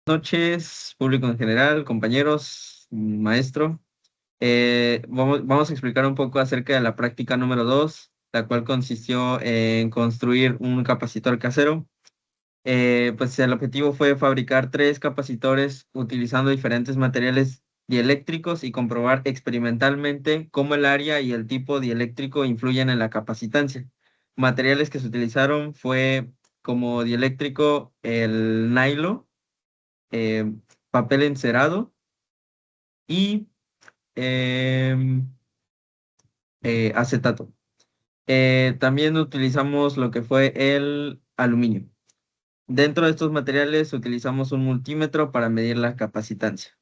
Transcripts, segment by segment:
Noches, público en general, compañeros, maestro. Vamos a explicar un poco acerca de la práctica número 2, la cual consistió en construir un capacitor casero. Pues el objetivo fue fabricar 3 capacitores utilizando diferentes materiales dieléctricos y comprobar experimentalmente cómo el área y el tipo dieléctrico influyen en la capacitancia. Materiales que se utilizaron fue como dieléctrico el nylon, eh, papel encerado y em, acetato. También utilizamos lo que fue el aluminio. Dentro de estos materiales utilizamos un multímetro para medir la capacitancia.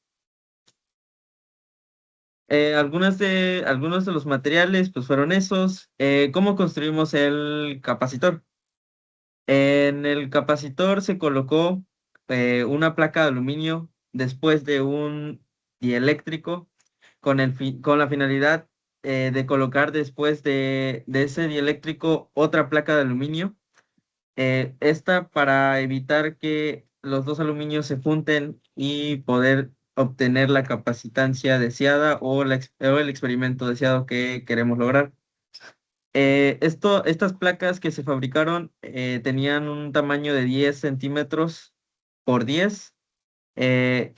Algunos de los materiales pues fueron esos. ¿Cómo construimos el capacitor? En el capacitor se colocó una placa de aluminio después de un dieléctrico con la finalidad de colocar después de ese dieléctrico otra placa de aluminio. Esta para evitar que los dos aluminios se junten y poder obtener la capacitancia deseada o el experimento deseado que queremos lograr. Estas placas que se fabricaron tenían un tamaño de 10 centímetros por 10, eh,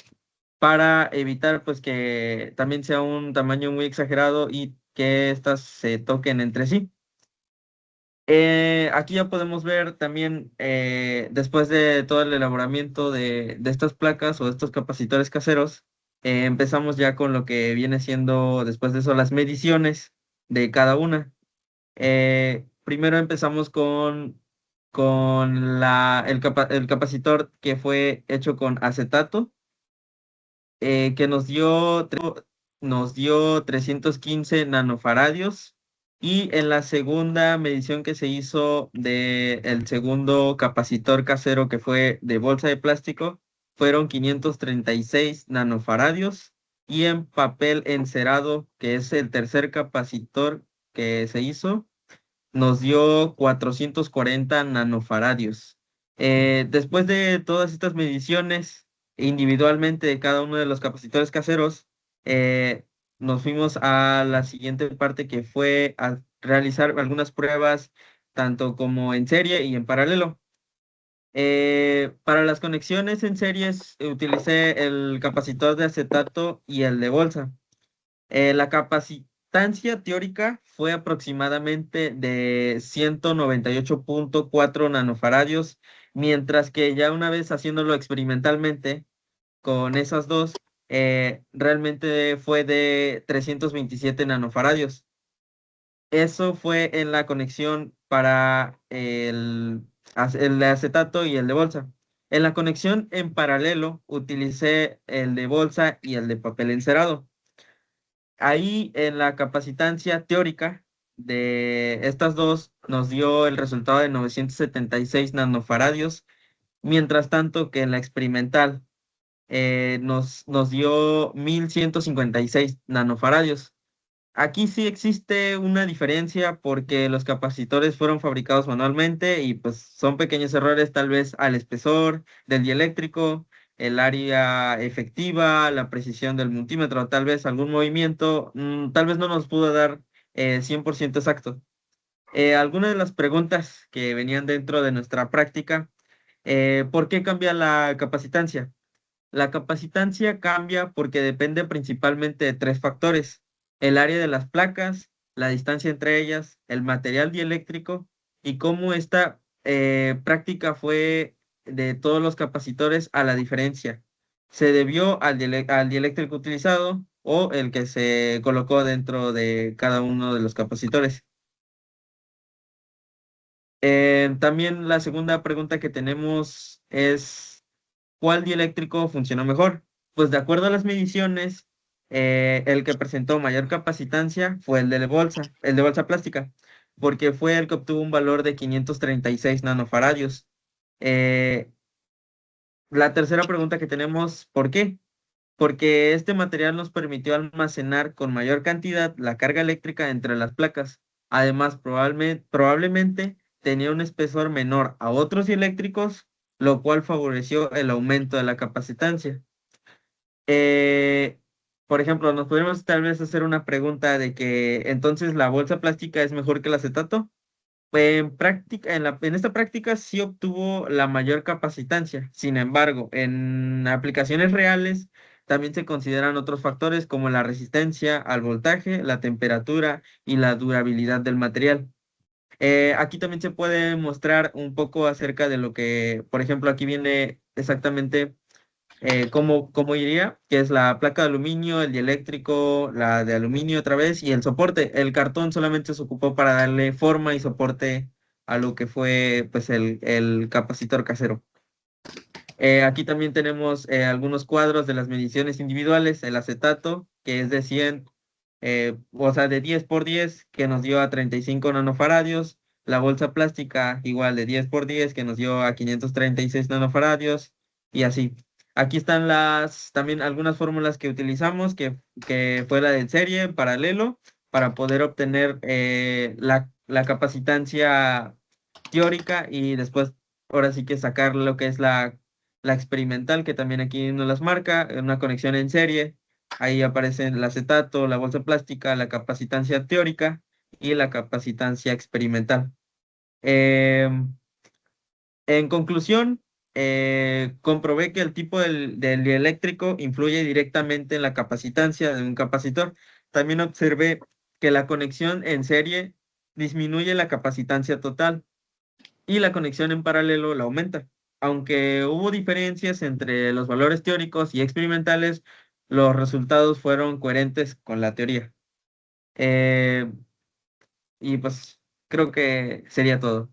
para evitar pues que también sea un tamaño muy exagerado y que éstas se toquen entre sí. Aquí ya podemos ver también, después de todo el elaboramiento de estas placas o de estos capacitores caseros, empezamos ya con lo que viene siendo después de eso las mediciones de cada una. Primero empezamos con el capacitor que fue hecho con acetato, que nos dio 315 nanofaradios. Y en la segunda medición que se hizo del segundo capacitor casero, que fue de bolsa de plástico, fueron 536 nanofaradios. Y en papel encerado, que es el tercer capacitor que se hizo, nos dio 440 nanofaradios. Después de todas estas mediciones individualmente de cada uno de los capacitores caseros, eh, nos fuimos a la siguiente parte, que fue a realizar algunas pruebas tanto como en serie y en paralelo. Para las conexiones en series utilicé el capacitor de acetato y el de bolsa. La capacitancia teórica fue aproximadamente de 198,4 nanofaradios, mientras que ya una vez haciéndolo experimentalmente con esas dos, realmente fue de 327 nanofaradios. Eso fue en la conexión para el de acetato y el de bolsa. En la conexión en paralelo utilicé el de bolsa y el de papel encerado. Ahí en la capacitancia teórica de estas dos nos dio el resultado de 976 nanofaradios, mientras tanto que en la experimental nos dio 1156 nanofaradios. Aquí sí existe una diferencia porque los capacitores fueron fabricados manualmente y pues son pequeños errores tal vez al espesor del dieléctrico, el área efectiva, la precisión del multímetro, tal vez algún movimiento, tal vez no nos pudo dar 100% exacto. Algunas de las preguntas que venían dentro de nuestra práctica: ¿por qué cambia la capacitancia? La capacitancia cambia porque depende principalmente de 3 factores: el área de las placas, la distancia entre ellas, el material dieléctrico y cómo esta práctica fue de todos los capacitores a la diferencia. ¿Se debió al dieléctrico utilizado o el que se colocó dentro de cada uno de los capacitores? También la segunda pregunta que tenemos es: ¿cuál dieléctrico funcionó mejor? Pues de acuerdo a las mediciones, el que presentó mayor capacitancia fue el de bolsa plástica, porque fue el que obtuvo un valor de 536 nanofaradios. Eh, la tercera pregunta que tenemos: ¿por qué? Porque este material nos permitió almacenar con mayor cantidad la carga eléctrica entre las placas. Además, probablemente tenía un espesor menor a otros dieléctricos, lo cual favoreció el aumento de la capacitancia. Eh, por ejemplo, nos podríamos tal vez hacer una pregunta de que entonces la bolsa plástica es mejor que el acetato. En práctica, en esta práctica sí obtuvo la mayor capacitancia. Sin embargo, en aplicaciones reales también se consideran otros factores como la resistencia al voltaje, la temperatura y la durabilidad del material. Aquí también se puede mostrar un poco acerca de lo que, por ejemplo, aquí viene exactamente cómo iría, que es la placa de aluminio, el dieléctrico, la de aluminio otra vez y el soporte. El cartón solamente se ocupó para darle forma y soporte a lo que fue pues el capacitor casero. Aquí también tenemos algunos cuadros de las mediciones individuales, el acetato, que es de 100, o sea, de 10 por 10, que nos dio a 35 nanofaradios, la bolsa plástica igual de 10 por 10, que nos dio a 536 nanofaradios, y así. Aquí están también algunas fórmulas que utilizamos, que fue la de serie, en paralelo, para poder obtener la capacitancia teórica y después, ahora sí que sacar lo que es la experimental, que también aquí nos las marca, una conexión en serie. Ahí aparecen el acetato, la bolsa plástica, la capacitancia teórica y la capacitancia experimental. Em, en conclusión, comprobé que el tipo del dieléctrico influye directamente en la capacitancia de un capacitor. También observé que la conexión en serie disminuye la capacitancia total y la conexión en paralelo la aumenta. Aunque hubo diferencias entre los valores teóricos y experimentales, los resultados fueron coherentes con la teoría. Eh, y pues creo que sería todo.